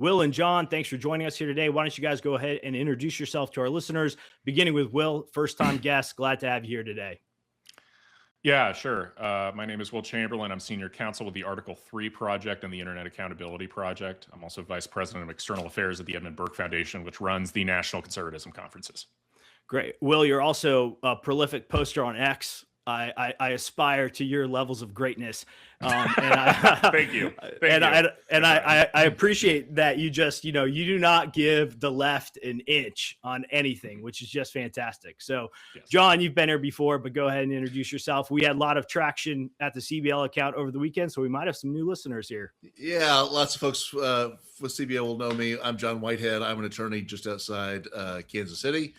Will and John, thanks for joining us here today. Why don't you guys go ahead and introduce yourself to our listeners, beginning with Will, first-time guest. Glad to have you here today. Yeah, sure. My name is Will Chamberlain. I'm senior counsel with the Article 3 Project and the Internet Accountability Project. I'm also vice president of external affairs at the Edmund Burke Foundation, which runs the National Conservatism Conferences. Great. Will, you're also a prolific poster on X. I aspire to your levels of greatness. Thank you. I appreciate that you just, you do not give the left an inch on anything, which is just fantastic. So, yes. John, you've been here before, but go ahead and introduce yourself. We had a lot of traction at the CBL account over the weekend, so we might have some new listeners here. Yeah, lots of folks with CBL will know me. I'm John Whitehead. I'm an attorney just outside Kansas City.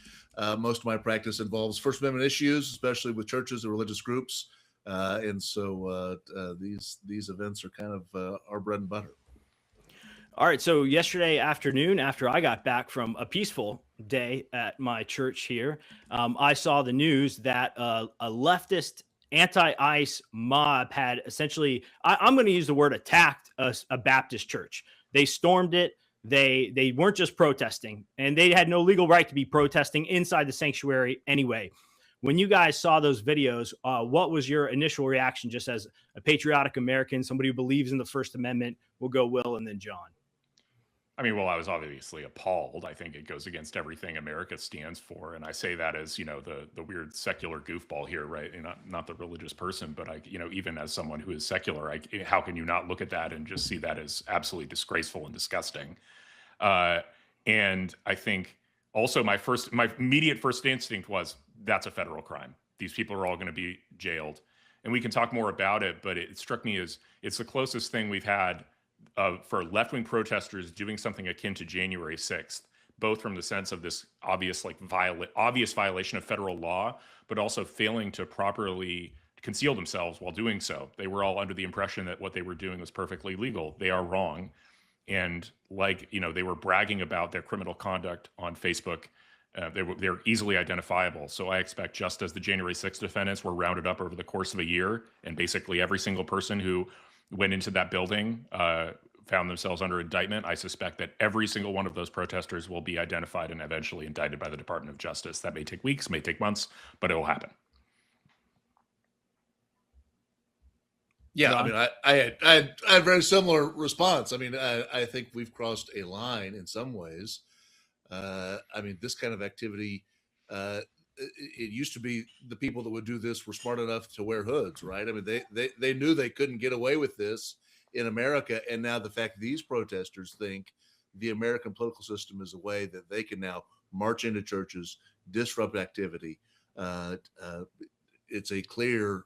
Most of my practice involves First Amendment issues, especially with churches and religious groups. And so these events are kind of our bread and butter. All right. So yesterday afternoon, after I got back from a peaceful day at my church here, I saw the news that a leftist anti-ICE mob had essentially, I'm going to use the word attacked a Baptist church. They stormed it. They weren't just protesting, and they had no legal right to be protesting inside the sanctuary anyway. When you guys saw those videos, what was your initial reaction just as a patriotic American, somebody who believes in the First Amendment? We'll go Will and then John. I mean, well, I was obviously appalled. I think it goes against everything America stands for. And I say that as, the weird secular goofball here, right? And not the religious person, but even as someone who is secular, how can you not look at that and just see that as absolutely disgraceful and disgusting? And I think also my immediate first instinct was that's a federal crime. These people are all going to be jailed, and we can talk more about it. But it struck me as it's the closest thing we've had for left-wing protesters doing something akin to January 6th, both from the sense of this obvious violation of federal law, but also failing to properly conceal themselves while doing so. They were all under the impression that what they were doing was perfectly legal. They are wrong. And they were bragging about their criminal conduct on Facebook. They're easily identifiable. So I expect, just as the January 6th defendants were rounded up over the course of a year, and basically every single person who went into that building found themselves under indictment, I suspect that every single one of those protesters will be identified and eventually indicted by the Department of Justice. That may take weeks, may take months, but it will happen. Yeah, John? I mean, I had a very similar response. I mean, I think we've crossed a line in some ways. I mean, this kind of activity, it used to be the people that would do this were smart enough to wear hoods, right? I mean, they knew they couldn't get away with this in America. And now the fact that these protesters think the American political system is a way that they can now march into churches, disrupt activity. It's a clear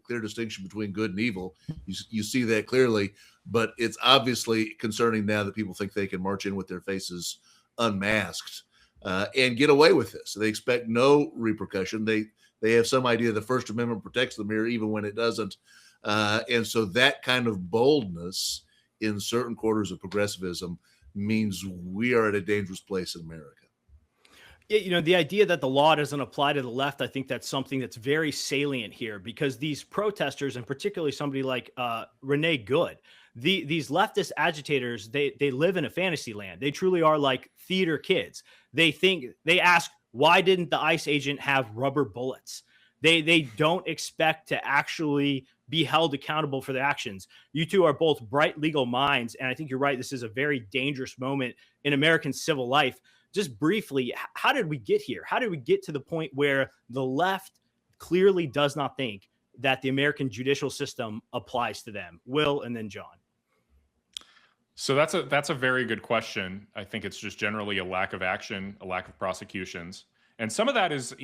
distinction between good and evil. You see that clearly, but it's obviously concerning now that people think they can march in with their faces unmasked and get away with this. They expect no repercussion. They have some idea the First Amendment protects them here, even when it doesn't. And so that kind of boldness in certain quarters of progressivism means we are at a dangerous place in America. Yeah, the idea that the law doesn't apply to the left, I think that's something that's very salient here, because these protesters, and particularly somebody like Renee Good, these leftist agitators, they live in a fantasy land. They truly are like theater kids. They ask, why didn't the ICE agent have rubber bullets? They don't expect to actually be held accountable for their actions. You two are both bright legal minds, and I think you're right. This is a very dangerous moment in American civil life. Just briefly, how did we get here? How did we get to the point where the left clearly does not think that the American judicial system applies to them? Will, and then John. So that's a very good question. I think it's just generally a lack of action, a lack of prosecutions. And some of that is,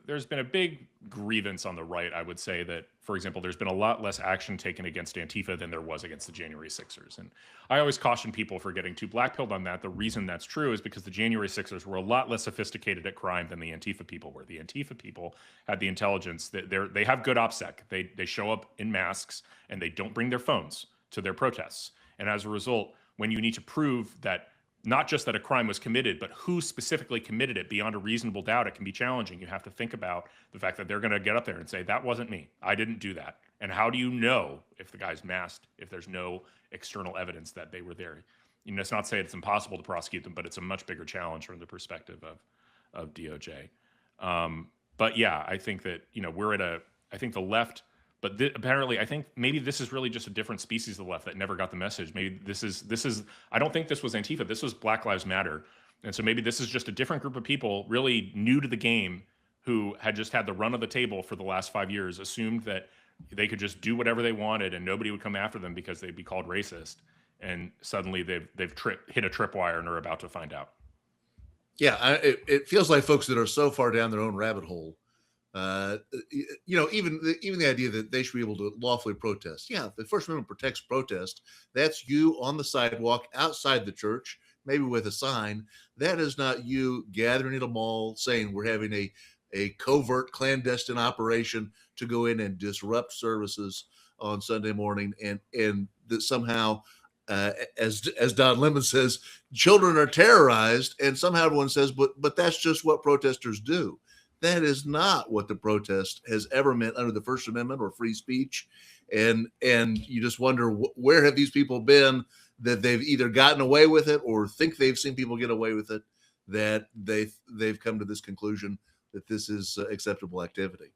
there's been a big grievance on the right. I would say that, for example, there's been a lot less action taken against Antifa than there was against the January 6ers. And I always caution people for getting too black-pilled on that. The reason that's true is because the January 6ers were a lot less sophisticated at crime than the Antifa people were. The Antifa people had the intelligence that they have good OPSEC. They show up in masks and they don't bring their phones to their protests. And as a result, when you need to prove that not just that a crime was committed, but who specifically committed it beyond a reasonable doubt, it can be challenging. You have to think about the fact that they're going to get up there and say, that wasn't me. I didn't do that. And how do you know if the guy's masked, if there's no external evidence that they were there? it's not to say it's impossible to prosecute them, but it's a much bigger challenge from the perspective of DOJ. But yeah, I think that, I think the left, but apparently I think maybe this is really just a different species of the left that never got the message. Maybe this is, I don't think this was Antifa. This was Black Lives Matter. And so maybe this is just a different group of people really new to the game who had just had the run of the table for the last 5 years, assumed that they could just do whatever they wanted and nobody would come after them because they'd be called racist. And suddenly they've hit a tripwire and are about to find out. Yeah, it feels like folks that are so far down their own rabbit hole. Even the idea that they should be able to lawfully protest. Yeah, the First Amendment protects protest. That's you on the sidewalk outside the church, maybe with a sign. That is not you gathering at a mall saying we're having a covert clandestine operation to go in and disrupt services on Sunday morning, and that somehow, as Don Lemon says, children are terrorized, and somehow everyone says, but that's just what protesters do. That is not what the protest has ever meant under the First Amendment or free speech. And you just wonder, where have these people been that they've either gotten away with it or think they've seen people get away with it, that they've come to this conclusion that this is acceptable activity.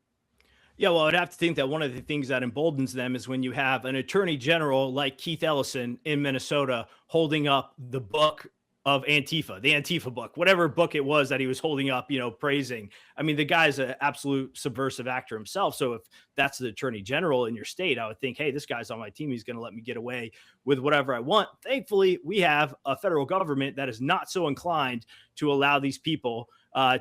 Yeah, well, I'd have to think that one of the things that emboldens them is when you have an attorney general like Keith Ellison in Minnesota holding up the book of Antifa, the Antifa book, whatever book it was that he was holding up, praising. I mean, the guy's an absolute subversive actor himself. So if that's the attorney general in your state, I would think, hey, this guy's on my team. He's going to let me get away with whatever I want. Thankfully, we have a federal government that is not so inclined to allow these people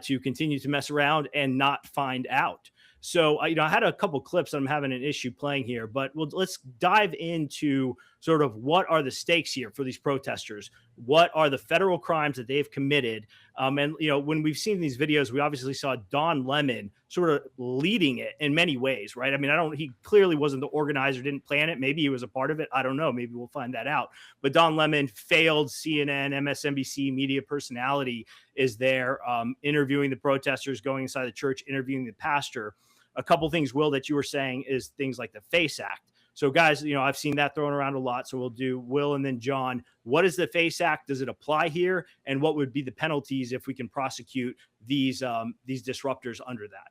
to continue to mess around and not find out. So, I had a couple clips. I'm having an issue playing here, but let's dive into sort of what are the stakes here for these protesters. What are the federal crimes that they've committed? And, when we've seen these videos, we obviously saw Don Lemon sort of leading it in many ways, right? I mean, he clearly wasn't the organizer, didn't plan it. Maybe he was a part of it. I don't know. Maybe we'll find that out. But Don Lemon, failed CNN, MSNBC media personality, is there interviewing the protesters, going inside the church, interviewing the pastor. A couple things, Will, that you were saying is things like the FACE Act. So guys, I've seen that thrown around a lot. So we'll do Will and then John. What is the FACE Act? Does it apply here? And what would be the penalties if we can prosecute these disruptors under that?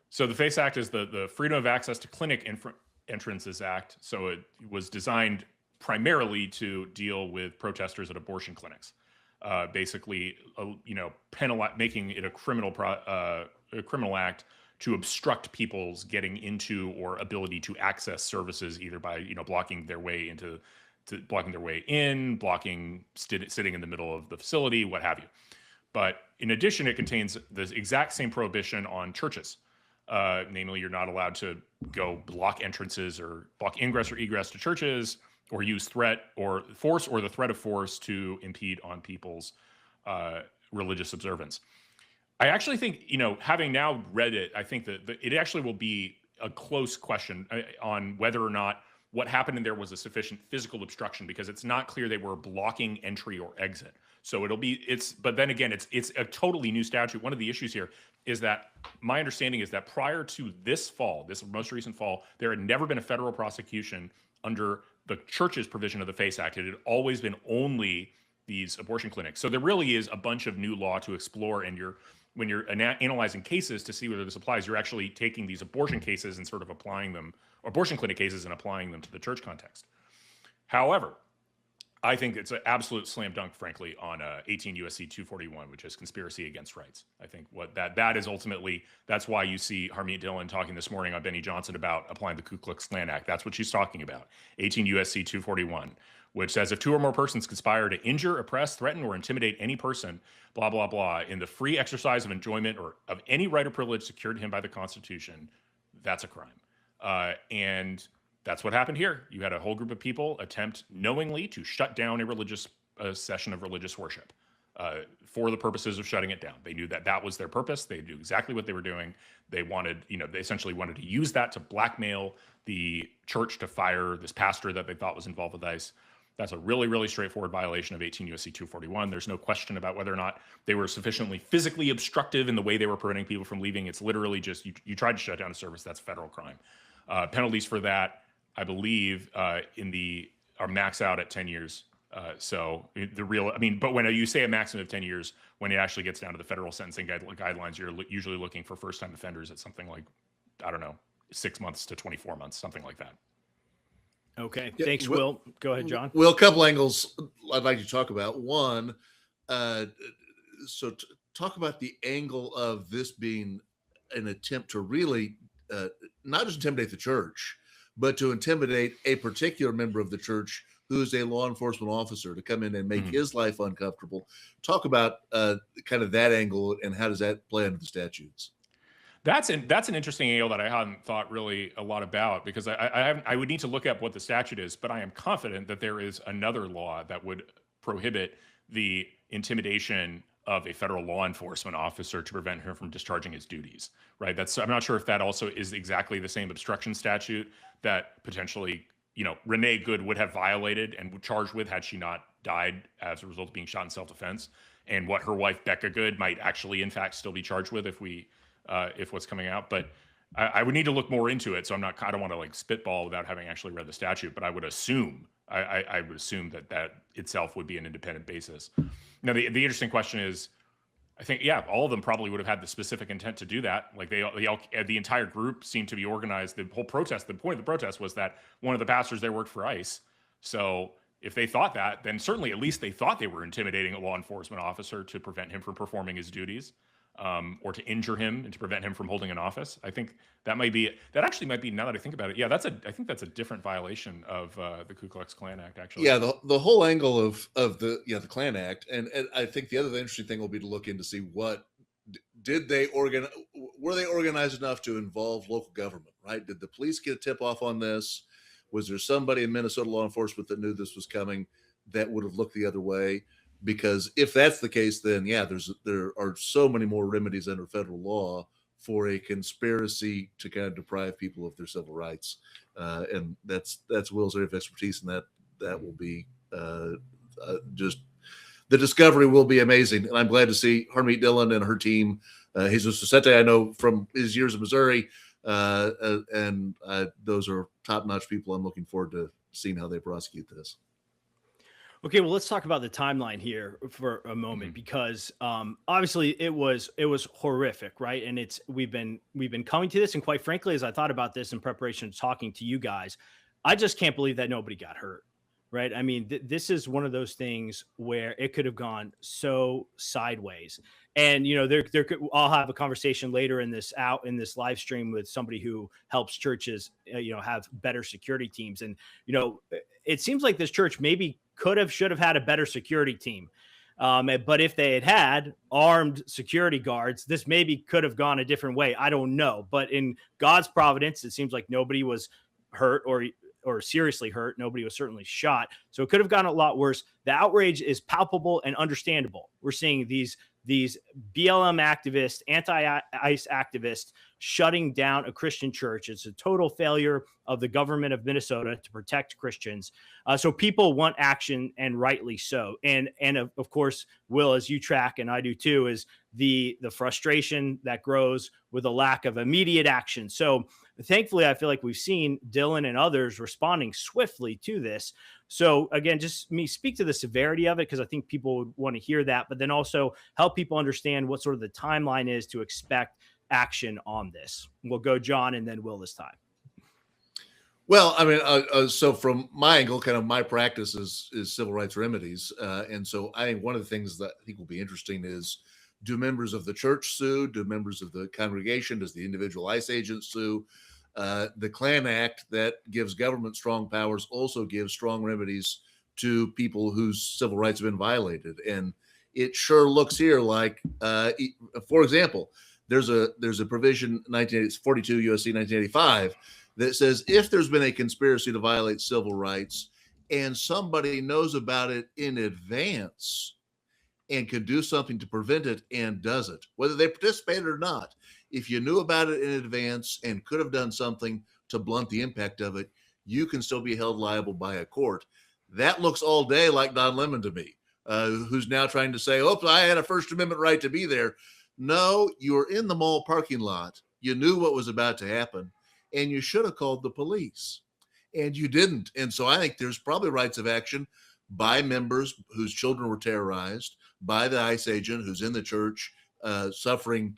So the FACE Act is the Freedom of Access to Clinic Entrances Act. So it was designed primarily to deal with protesters at abortion clinics. Basically, making it a criminal act to obstruct people's getting into or ability to access services, either by blocking their way in, sitting in the middle of the facility, what have you. But in addition, it contains the exact same prohibition on churches. Namely, you're not allowed to go block entrances or block ingress or egress to churches, or use threat or force or the threat of force to impede on people's religious observance. I actually think, having now read it, I think that it actually will be a close question on whether or not what happened in there was a sufficient physical obstruction, because it's not clear they were blocking entry or exit. So but then again, it's a totally new statute. One of the issues here is that my understanding is that prior to this most recent fall, there had never been a federal prosecution under the church's provision of the FACE Act. It had always been only these abortion clinics. So there really is a bunch of new law to explore, and when you're analyzing cases to see whether this applies, you're actually taking these abortion cases and sort of applying them, or abortion clinic cases, and applying them to the church context. However, I think it's an absolute slam dunk, frankly, on 18 U.S.C. 241, which is conspiracy against rights. I think that is ultimately, that's why you see Harmeet Dillon talking this morning on Benny Johnson about applying the Ku Klux Klan Act. That's what she's talking about, 18 U.S.C. 241, which says if two or more persons conspire to injure, oppress, threaten, or intimidate any person, blah, blah, blah, in the free exercise of enjoyment or of any right or privilege secured to him by the Constitution, that's a crime. And that's what happened here. You had a whole group of people attempt knowingly to shut down a session of religious worship for the purposes of shutting it down. They knew that was their purpose. They knew exactly what they were doing. They essentially wanted to use that to blackmail the church to fire this pastor that they thought was involved with ICE. That's a really, really straightforward violation of 18 U.S.C. 241. There's no question about whether or not they were sufficiently physically obstructive in the way they were preventing people from leaving. It's literally just you tried to shut down a service. That's federal crime. Penalties for that, I believe, are max out at 10 years But when you say a maximum of 10 years, when it actually gets down to the federal sentencing guidelines, you're usually looking for first-time offenders at something like, I don't know, 6 months to 24 months, something like that. Okay. Thanks, Will. Go ahead, John. Well, a couple angles I'd like to talk about. One, talk about the angle of this being an attempt to really not just intimidate the church, but to intimidate a particular member of the church who is a law enforcement officer, to come in and make his life uncomfortable. Talk about kind of that angle, and how does that play into the statutes? That's an interesting angle that I hadn't thought really a lot about, because I would need to look up what the statute is, but I am confident that there is another law that would prohibit the intimidation of a federal law enforcement officer to prevent him from discharging his duties, right? I'm not sure if that also is exactly the same obstruction statute that potentially, Renee Good would have violated and charged with had she not died as a result of being shot in self-defense, and what her wife Becca Good might actually in fact still be charged with if what's coming out. But I would need to look more into it, so I don't want to like spitball without having actually read the statute, but I would assume I would assume that itself would be an independent basis. Now, the interesting question is, I think, all of them probably would have had the specific intent to do that. Like the entire group seemed to be organized. The whole protest, the point of the protest was that one of the pastors there worked for ICE. So if they thought that, then certainly at least they thought they were intimidating a law enforcement officer to prevent him from performing his duties, or to injure him and to prevent him from holding an office. I think that actually might be, now that I think about it, I think that's a different violation of the Ku Klux Klan Act, actually. Yeah, the whole angle of the Klan Act, and I think the other interesting thing will be to look in to see what did they were they organized enough to involve local government, right? Did the police get a tip off on this? Was there somebody in Minnesota law enforcement that knew this was coming that would have looked the other way? Because if that's the case, then there are so many more remedies under federal law for a conspiracy to kind of deprive people of their civil rights, and that's Will's area of expertise, and that will be just, the discovery will be amazing. And I'm glad to see Harmeet Dillon and her team. Jesus Sosete, I know from his years in Missouri, and those are top-notch people. I'm looking forward to seeing how they prosecute this. Okay, well, let's talk about the timeline here for a moment, because obviously it was horrific, right? And we've been coming to this, and quite frankly, as I thought about this in preparation to talking to you guys, I just can't believe that nobody got hurt, right? I mean, this is one of those things where it could have gone so sideways. And I'll have a conversation later in this live stream with somebody who helps churches, have better security teams. And it seems like this church maybe should have had a better security team. But if they had armed security guards, this maybe could have gone a different way. I don't know. But in God's providence, it seems like nobody was hurt or seriously hurt. Nobody was certainly shot. So it could have gone a lot worse. The outrage is palpable and understandable. We're seeing these BLM activists, anti-ICE activists shutting down a Christian church. It's a total failure of the government of Minnesota to protect Christians. So people want action, and rightly so. And of course, Will, as you track, and I do too, is the frustration that grows with a lack of immediate action. So thankfully, I feel like we've seen Dylan and others responding swiftly to this. So again, just speak to the severity of it, because I think people would want to hear that, but then also help people understand what sort of the timeline is to expect action on this. We'll go John and then Will this time. Well, I mean, so from my angle, kind of my practice is civil rights remedies. And so I think one of the things that I think will be interesting is, do members of the church sue? Do members of the congregation? Does the individual ICE agent sue? The Klan Act that gives government strong powers also gives strong remedies to people whose civil rights have been violated. And it sure looks here like, for example, there's a provision, 42 USC 1985, that says if there's been a conspiracy to violate civil rights and somebody knows about it in advance and can do something to prevent it and does it, whether they participated or not, if you knew about it in advance and could have done something to blunt the impact of it, you can still be held liable by a court. That looks all day like Don Lemon to me, who's now trying to say, oh, I had a First Amendment right to be there. No, you were in the mall parking lot. You knew what was about to happen, and you should have called the police, and you didn't. And so I think there's probably rights of action, by members whose children were terrorized, by the ICE agent who's in the church, suffering,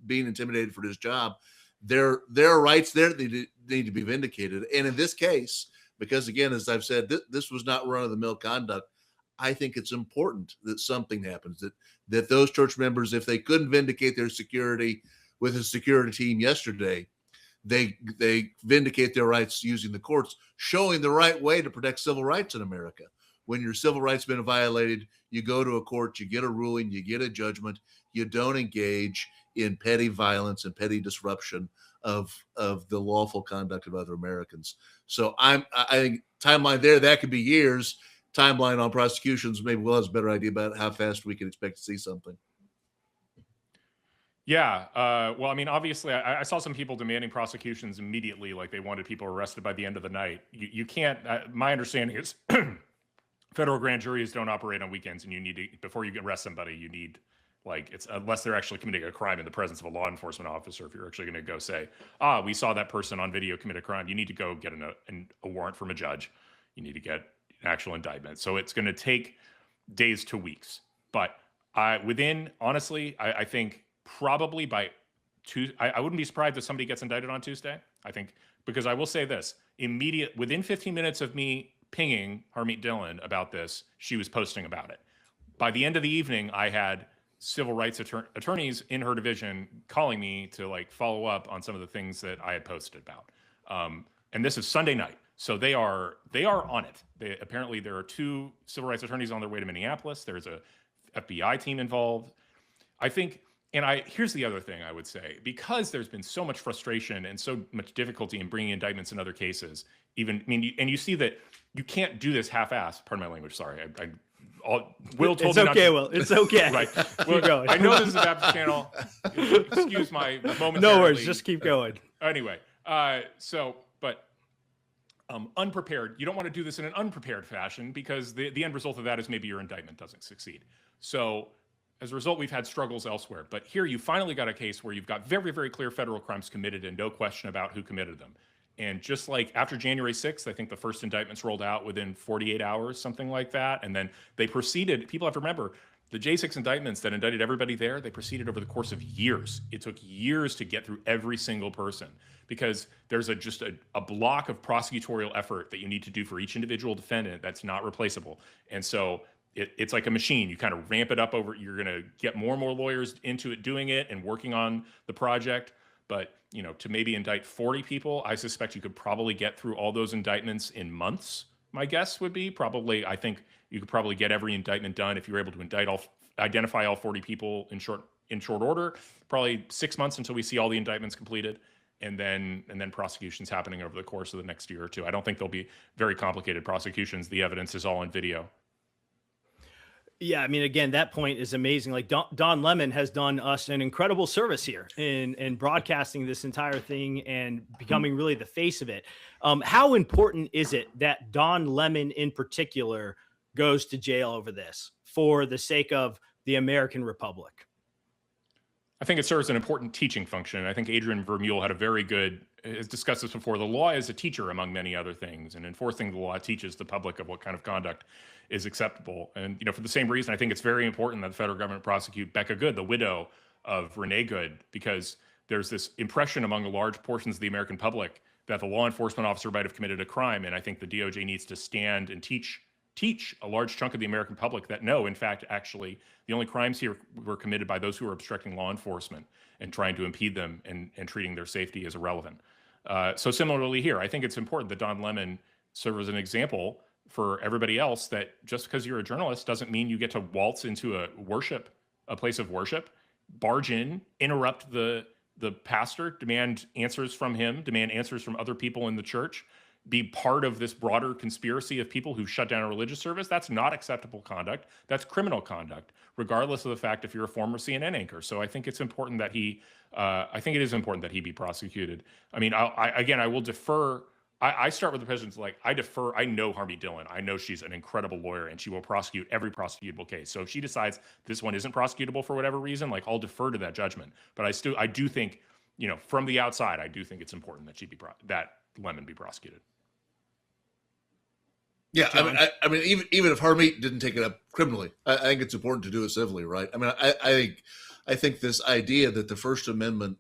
being intimidated for his job. There are rights there that need to be vindicated. And in this case, because again, as I've said, this was not run-of-the-mill conduct. I think it's important that something happens, that those church members, if they couldn't vindicate their security with a security team yesterday, they vindicate their rights using the courts, showing the right way to protect civil rights in America. When your civil rights been violated, you go to a court, you get a ruling, you get a judgment. You don't engage in petty violence and petty disruption of the lawful conduct of other Americans. So I think timeline there, that could be years. Timeline on prosecutions, maybe we'll have a better idea about how fast we can expect to see something. Yeah. Well, I mean, obviously, I saw some people demanding prosecutions immediately, like they wanted people arrested by the end of the night. You can't. My understanding is federal grand juries don't operate on weekends, and you need to, before you arrest somebody, you need, like, it's unless they're actually committing a crime in the presence of a law enforcement officer. If you're actually going to go say, we saw that person on video commit a crime, you need to go get a warrant from a judge. You need to get an actual indictment. So it's going to take days to weeks. But honestly, I think probably by Tuesday, I wouldn't be surprised if somebody gets indicted on Tuesday. I think, because I will say this, within 15 minutes of me pinging Harmeet Dillon about this, she was posting about it. By the end of the evening, I had civil rights attorneys in her division calling me to, like, follow up on some of the things that I had posted about. And this is Sunday night. So they are on it. Apparently there are 2 civil rights attorneys on their way to Minneapolis. There's a FBI team involved. I think, here's the other thing I would say, because there's been so much frustration and so much difficulty in bringing indictments in other cases, and you see that you can't do this half-assed. Pardon my language. Sorry. Will told me not to. Will. It's okay. Right. Well, keep going. I know this is a Baptist channel. Excuse my momentarily. No worries. Just keep going. Anyway, unprepared. You don't want to do this in an unprepared fashion, because the end result of that is maybe your indictment doesn't succeed. So as a result, we've had struggles elsewhere. But here you finally got a case where you've got very, very clear federal crimes committed and no question about who committed them. And just like after January 6th, I think the first indictments rolled out within 48 hours, something like that. And then they proceeded. People have to remember, the J6 indictments that indicted everybody there, they proceeded over the course of years. It took years to get through every single person, because there's just a block of prosecutorial effort that you need to do for each individual defendant that's not replaceable. And so it's like a machine. You kind of ramp it up you're going to get more and more lawyers into it, doing it and working on the project. But, to maybe indict 40 people, I suspect you could probably get through all those indictments in months. My guess would be probably, I think you could probably get every indictment done if you were able to identify all 40 people in short order. Probably 6 months until we see all the indictments completed, and then prosecutions happening over the course of the next year or two. I don't think there'll be very complicated prosecutions. The evidence is all on video. Yeah, I mean, again, that point is amazing. Like Don Lemon has done us an incredible service here in broadcasting this entire thing and becoming really the face of it. How important is it that Don Lemon in particular goes to jail over this for the sake of the American Republic? I think it serves an important teaching function. I think Adrian Vermeule has discussed this before. The law is a teacher among many other things, and enforcing the law teaches the public of what kind of conduct is acceptable. And, for the same reason, I think it's very important that the federal government prosecute Becca Good, the widow of Renee Good, because there's this impression among large portions of the American public that the law enforcement officer might have committed a crime. And I think the DOJ needs to stand and teach a large chunk of the American public that no, in fact, actually, the only crimes here were committed by those who are obstructing law enforcement and trying to impede them and treating their safety as irrelevant. So similarly here, I think it's important that Don Lemon serve as an example for everybody else, that just because you're a journalist doesn't mean you get to waltz into a place of worship, barge in, interrupt the pastor, demand answers from him, demand answers from other people in the church, be part of this broader conspiracy of people who shut down a religious service. That's not acceptable conduct. That's criminal conduct, regardless of the fact if you're a former CNN anchor. So I think it's important that it is important that he be prosecuted. I mean, I will defer. I start with the president's I defer. I know Harmeet Dillon. I know she's an incredible lawyer, and she will prosecute every prosecutable case. So if she decides this one isn't prosecutable for whatever reason, I'll defer to that judgment. But I do think, from the outside, I do think it's important that that Lemon be prosecuted. Yeah, John? I mean, even if Harmeet didn't take it up criminally, I think it's important to do it civilly, right? I mean, I think this idea that the First Amendment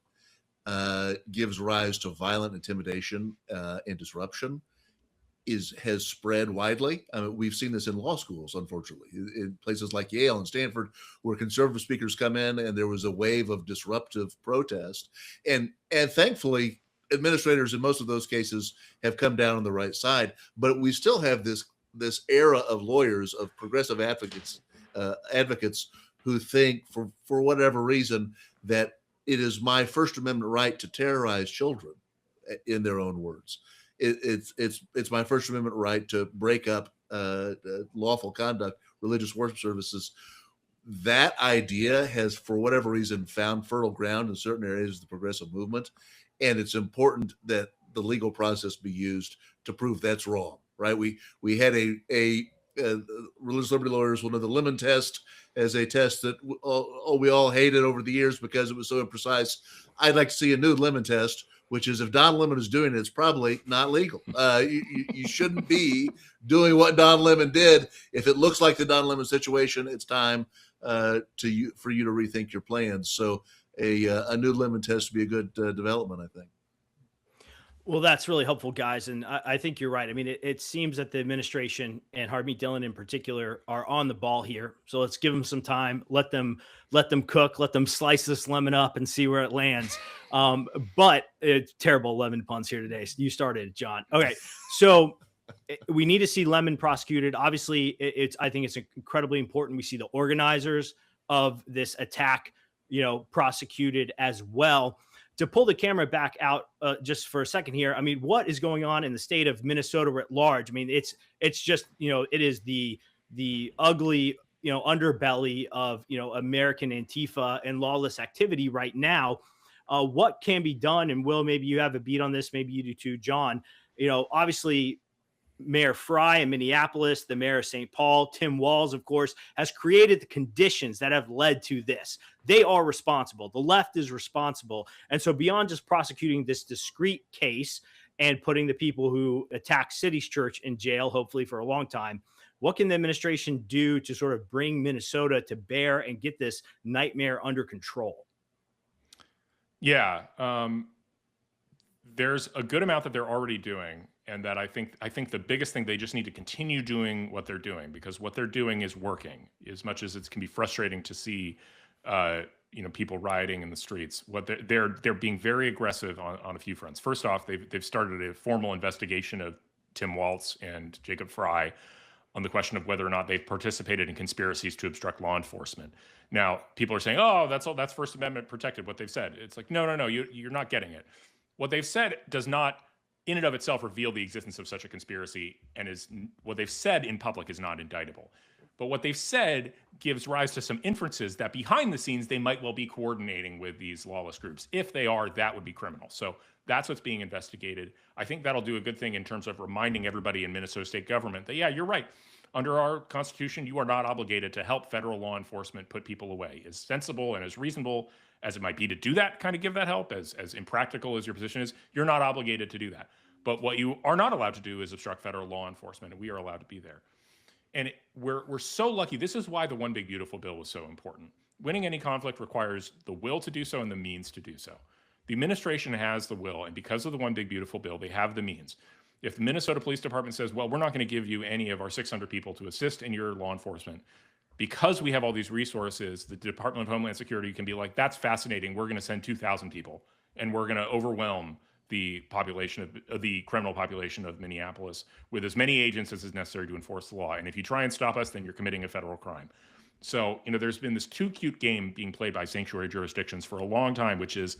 gives rise to violent intimidation and disruption has spread widely. I mean, we've seen this in law schools, unfortunately, in places like Yale and Stanford, where conservative speakers come in, and there was a wave of disruptive protest, and thankfully, administrators in most of those cases have come down on the right side. But we still have this era of lawyers, of progressive advocates who think, for whatever reason, that it is my First Amendment right to terrorize children, in their own words. It's my First Amendment right to break up lawful conduct, religious worship services. That idea has, for whatever reason, found fertile ground in certain areas of the progressive movement, and it's important that the legal process be used to prove that's wrong. Right? We had a religious liberty lawyers will know the Lemon test as a test that we all hated over the years because it was so imprecise. I'd like to see a new Lemon test, which is if Don Lemon is doing it, it's probably not legal. You shouldn't be doing what Don Lemon did. If it looks like the Don Lemon situation, it's time for you to rethink your plans. So a new Lemon test would be a good development, I think. Well, that's really helpful, guys. And I think you're right. I mean, it seems that the administration and Harmeet Dillon in particular are on the ball here. So let's give them some time, let them cook, let them slice this lemon up and see where it lands. But it's terrible lemon puns here today. You started it, John. Okay. So we need to see Lemon prosecuted. Obviously, I think it's incredibly important. We see the organizers of this attack, prosecuted as well. To pull the camera back out just for a second here, I mean, what is going on in the state of Minnesota at large? I mean, it's just, it is the ugly, underbelly of, American Antifa and lawless activity right now. What can be done? And Will, maybe you have a beat on this. Maybe you do too, John. Obviously, Mayor Fry in Minneapolis, the mayor of St. Paul, Tim Walz, of course, has created the conditions that have led to this. They are responsible. The left is responsible. And so beyond just prosecuting this discrete case and putting the people who attacked City's Church in jail, hopefully for a long time, what can the administration do to sort of bring Minnesota to bear and get this nightmare under control? Yeah. There's a good amount that they're already doing. And that I think the biggest thing, they just need to continue doing what they're doing, because what they're doing is working. As much as it can be frustrating to see, people rioting in the streets, what they're being very aggressive on a few fronts. First off, they've started a formal investigation of Tim Walz and Jacob Fry on the question of whether or not they've participated in conspiracies to obstruct law enforcement. Now, people are saying, "Oh, that's First Amendment protected." What they've said, it's like, no, you're not getting it. What they've said does not, in and of itself, reveal the existence of such a conspiracy, and is what they've said in public is not indictable. But what they've said gives rise to some inferences that behind the scenes they might well be coordinating with these lawless groups. If they are, that would be criminal. So that's what's being investigated. I think that'll do a good thing in terms of reminding everybody in Minnesota state government that, yeah, you're right. Under our Constitution, you are not obligated to help federal law enforcement put people away. As sensible and as reasonable as it might be to do that, kind of give that help, as impractical as your position is, you're not obligated to do that. But what you are not allowed to do is obstruct federal law enforcement, and we are allowed to be there. And we're so lucky. This is why the One Big Beautiful Bill was so important. Winning any conflict requires the will to do so and the means to do so. The administration has the will, and because of the One Big Beautiful Bill, they have the means. If the Minnesota Police Department says, well, we're not going to give you any of our 600 people to assist in your law enforcement, because we have all these resources, the Department of Homeland Security can be like, that's fascinating. We're going to send 2,000 people, and we're going to overwhelm the population of the criminal population of Minneapolis with as many agents as is necessary to enforce the law. And if you try and stop us, then you're committing a federal crime. So, there's been this too cute game being played by sanctuary jurisdictions for a long time, which is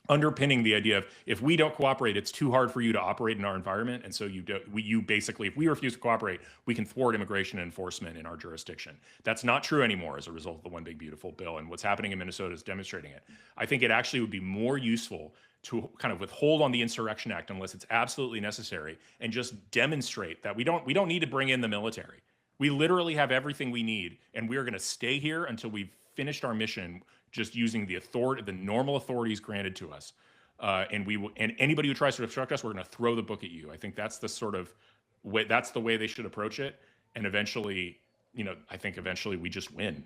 underpinning the idea of, if we don't cooperate, it's too hard for you to operate in our environment. And so you basically, if we refuse to cooperate, we can thwart immigration enforcement in our jurisdiction. That's not true anymore as a result of the One Big Beautiful Bill. And what's happening in Minnesota is demonstrating it. I think it actually would be more useful to kind of withhold on the Insurrection Act unless it's absolutely necessary, and just demonstrate that we don't need to bring in the military. We literally have everything we need, and we're going to stay here until we've finished our mission, just using the normal authorities granted to us. And anybody who tries to obstruct us, we're going to throw the book at you. I think that's the sort of that's the way they should approach it. And eventually, I think eventually we just win.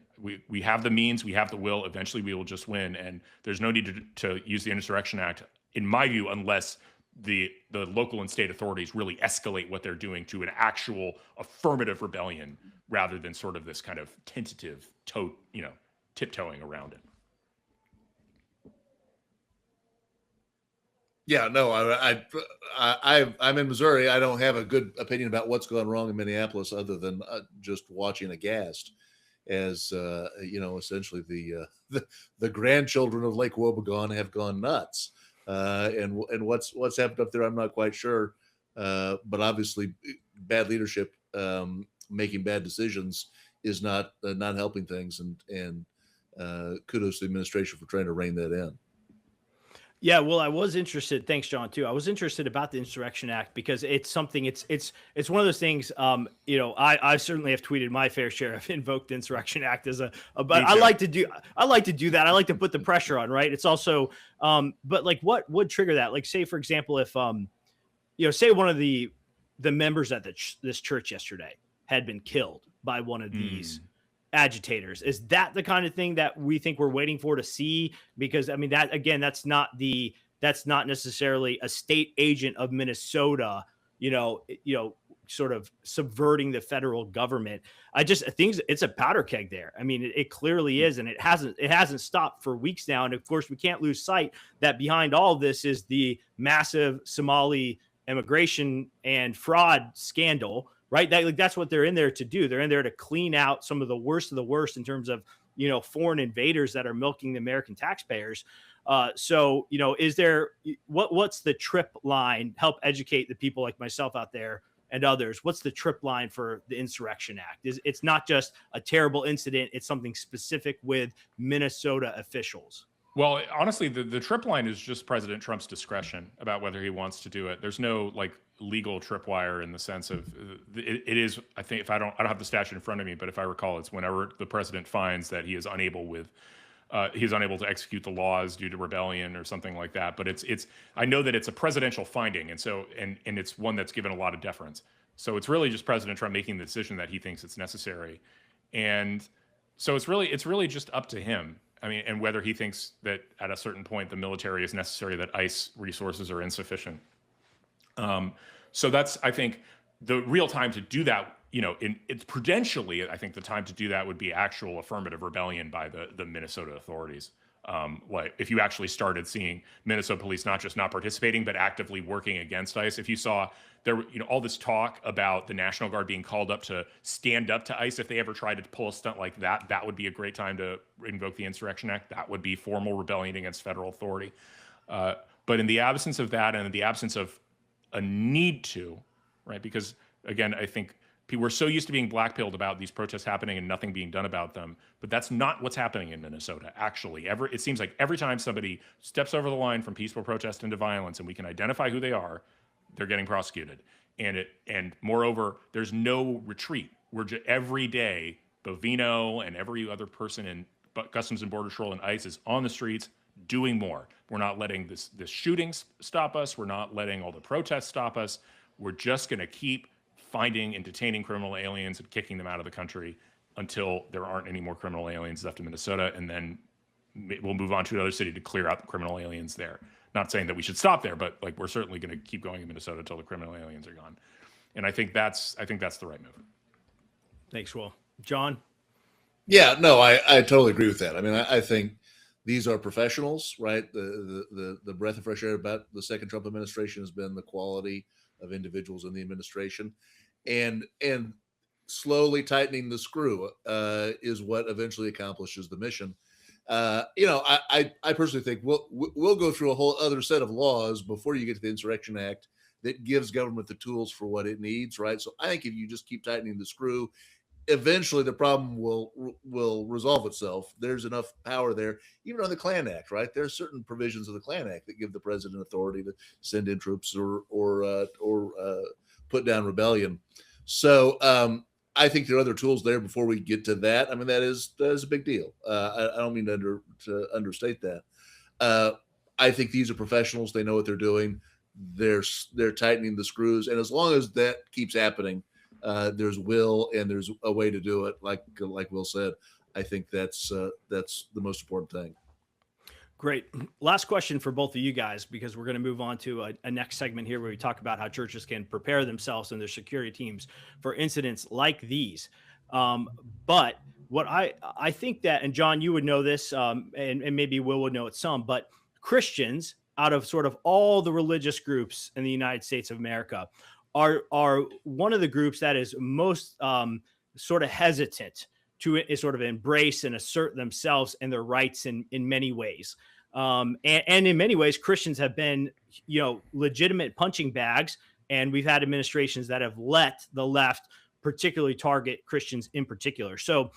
We have the means, we have the will. Eventually, we will just win. And there's no need to use the Insurrection Act, in my view, unless the local and state authorities really escalate what they're doing to an actual affirmative rebellion, rather than sort of this kind of tentative tiptoeing around it. Yeah, no, I'm in Missouri. I don't have a good opinion about what's gone wrong in Minneapolis, other than just watching aghast as essentially the grandchildren of Lake Wobegon have gone nuts, and what's happened up there, I'm not quite sure, but obviously bad leadership, making bad decisions, is not helping things, and kudos to the administration for trying to rein that in. Yeah, well, I was interested. Thanks, John, too. I was interested about the Insurrection Act because it's something. It's one of those things. I certainly have tweeted my fair share of invoked the Insurrection Act as but I like to do that. I like to put the pressure on, right? It's also, but like, what would trigger that? Like, say for example, if say one of the members at this church yesterday had been killed by one of these agitators. Is that the kind of thing that we think we're waiting for to see? Because I mean, that again, that's not necessarily a state agent of Minnesota, sort of subverting the federal government. I think it's a powder keg there. I mean, it clearly is, and it hasn't stopped for weeks now. And of course, we can't lose sight that behind all of this is the massive Somali immigration and fraud scandal. Right. That's what they're in there to do. They're in there to clean out some of the worst in terms of, foreign invaders that are milking the American taxpayers. So, is there what's the trip line? Help educate the people like myself out there and others. What's the trip line for the Insurrection Act? It's not just a terrible incident. It's something specific with Minnesota officials. Well, honestly, the trip line is just President Trump's discretion about whether he wants to do it. There's no legal tripwire in the sense of it is. I think if I don't have the statute in front of me, but if I recall, it's whenever the president finds that he is unable to execute the laws due to rebellion or something like that. But it's I know that it's a presidential finding, and so and it's one that's given a lot of deference. So it's really just President Trump making the decision that he thinks it's necessary, and so it's really just up to him. I mean, and whether he thinks that at a certain point the military is necessary, that ICE resources are insufficient. So that's, I think, the real time to do that. It's prudentially, I think the time to do that would be actual affirmative rebellion by the Minnesota authorities. Like if you actually started seeing Minnesota police not just not participating, but actively working against ICE. If you saw there, all this talk about the National Guard being called up to stand up to ICE if they ever tried to pull a stunt like that, that would be a great time to invoke the Insurrection Act. That would be formal rebellion against federal authority. But in the absence of that, and in the absence of a need to, right? Because again, I think we're so used to being blackpilled about these protests happening and nothing being done about them, but that's not what's happening in Minnesota. Actually, it seems like every time somebody steps over the line from peaceful protest into violence, and we can identify who they are, they're getting prosecuted. And moreover, there's no retreat. Every day, Bovino and every other person in Customs and Border Patrol and ICE is on the streets doing more. We're not letting this shootings stop us. We're not letting all the protests stop us. We're just going to keep finding and detaining criminal aliens and kicking them out of the country until there aren't any more criminal aliens left in Minnesota, and then we'll move on to another city to clear out the criminal aliens there. Not saying that we should stop there, but we're certainly going to keep going in Minnesota until the criminal aliens are gone. And I think that's the right move. Thanks, Will. John? Yeah, no, I totally agree with that. I mean, I think these are professionals, right? The breath of fresh air about the second Trump administration has been the quality of individuals in the administration, and slowly tightening the screw is what eventually accomplishes the mission. I personally think we'll go through a whole other set of laws before you get to the Insurrection Act that gives government the tools for what it needs, right? So I think if you just keep tightening the screw, eventually the problem will resolve itself. There's enough power there, even on the Klan Act, right? There are certain provisions of the Klan Act that give the president authority to send in troops or put down rebellion. So I think there are other tools there before we get to that. I mean, that is a big deal. I don't mean to understate that. I think these are professionals. They know what they're doing. they're tightening the screws. And as long as that keeps happening, there's will and there's a way to do it. Like Will said, I think that's the most important thing. Great. Last question for both of you guys, because we're going to move on to a next segment here where we talk about how churches can prepare themselves and their security teams for incidents like these. But what I think that, and John, you would know this, and maybe Will would know it some, but Christians, out of sort of all the religious groups in the United States of America, are one of the groups that is most sort of hesitant to sort of embrace and assert themselves and their rights in many ways. And in many ways, Christians have been, legitimate punching bags. And we've had administrations that have let the left particularly target Christians in particular. So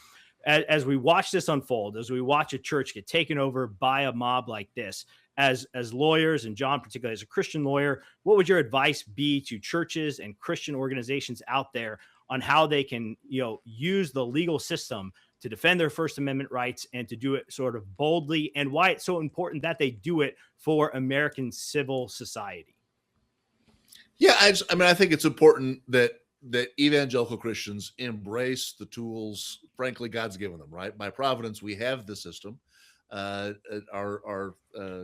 as we watch this unfold, as we watch a church get taken over by a mob like this, as lawyers, and John particularly as a Christian lawyer, what would your advice be to churches and Christian organizations out there on how they can, use the legal system to defend their First Amendment rights and to do it sort of boldly, and why it's so important that they do it for American civil society? Yeah, I think it's important that evangelical Christians embrace the tools, frankly, God's given them, right? By providence, we have the system. Our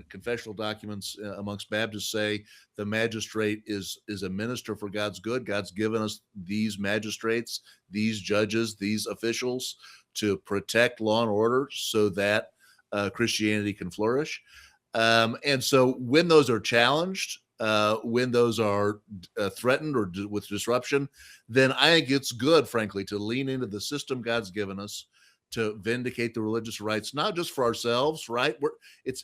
confessional documents amongst Baptists say the magistrate is a minister for God's good. God's given us these magistrates, these judges, these officials to protect law and order so that Christianity can flourish. And so when those are challenged, when those are threatened or with disruption, then I think it's good, frankly, to lean into the system God's given us to vindicate the religious rights, not just for ourselves, right? It's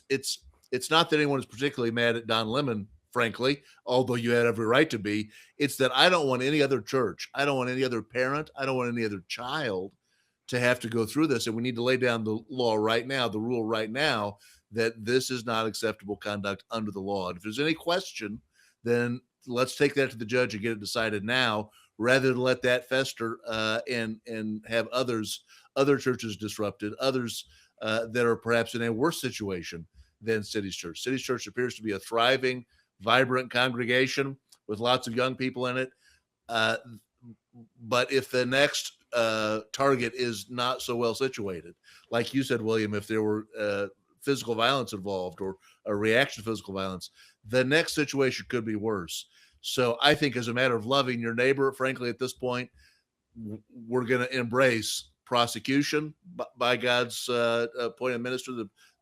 not that anyone is particularly mad at Don Lemon, frankly, although you had every right to be. It's that I don't want any other church, I don't want any other parent, I don't want any other child to have to go through this. And we need to lay down the law right now, the rule right now, that this is not acceptable conduct under the law. And if there's any question, then let's take that to the judge and get it decided now, rather than let that fester and have other churches disrupted, others that are perhaps in a worse situation than City's Church. City's Church appears to be a thriving, vibrant congregation with lots of young people in it. But if the next target is not so well situated, like you said, William, if there were physical violence involved or a reaction to physical violence, the next situation could be worse. So I think as a matter of loving your neighbor, frankly, at this point, we're going to embrace prosecution by God's appointed minister,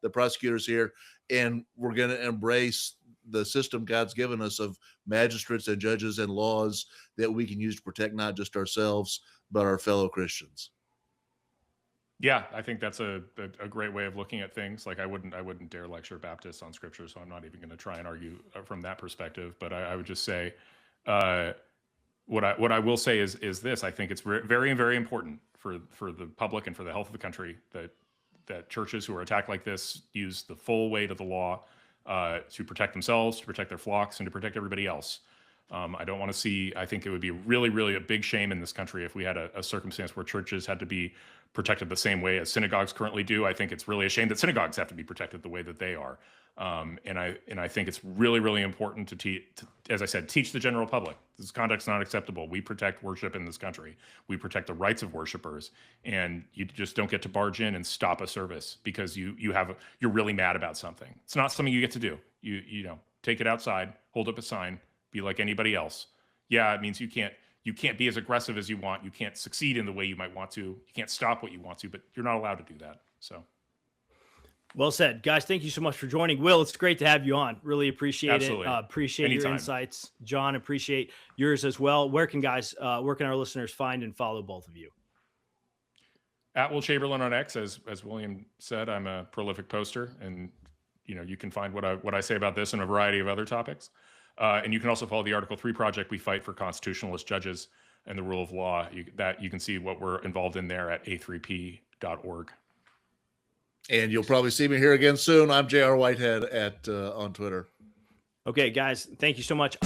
the prosecutors here, and we're going to embrace the system God's given us of magistrates and judges and laws that we can use to protect not just ourselves, but our fellow Christians. Yeah, I think that's a great way of looking at things. Like I wouldn't dare lecture Baptists on scripture, so I'm not even going to try and argue from that perspective. But I would just say, what I will say is this: I think it's very, very important for the public and for the health of the country that churches who are attacked like this use the full weight of the law to protect themselves, to protect their flocks, and to protect everybody else. I don't want to see. I think it would be really, really a big shame in this country if we had a circumstance where churches had to be protected the same way as synagogues currently do. I think it's really a shame that synagogues have to be protected the way that they are. And I think it's really, really important to as I said, teach the general public this conduct's not acceptable. We protect worship in this country. We protect the rights of worshipers, and you just don't get to barge in and stop a service because you're really mad about something. It's not something you get to do. You know, take it outside, hold up a sign, be like anybody else. Yeah, it means you can't be as aggressive as you want. You can't succeed in the way you might want to. You can't stop what you want to, but you're not allowed to do that. So. Well said, guys. Thank you so much for joining. Will, it's great to have you on. Really appreciate it. Appreciate Anytime. Your insights. John, appreciate yours as well. Where can our listeners find and follow both of you? At Will Chamberlain on X, as William said, I'm a prolific poster, and you can find what I say about this and a variety of other topics. And you can also follow the Article 3 project. We fight for constitutionalist judges and the rule of law. You can see what we're involved in there at a3p.org. And you'll probably see me here again soon. I'm J.R. Whitehead on Twitter. Okay, guys, thank you so much.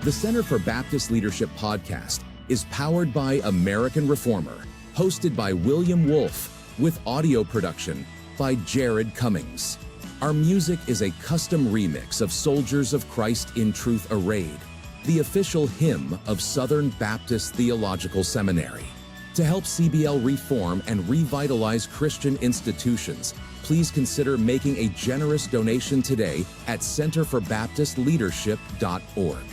The Center for Baptist Leadership podcast is powered by American Reformer, hosted by William Wolf, with audio production by Jared Cummings. Our music is a custom remix of Soldiers of Christ in Truth Arrayed, the official hymn of Southern Baptist Theological Seminary. To help CBL reform and revitalize Christian institutions, please consider making a generous donation today at centerforbaptistleadership.org.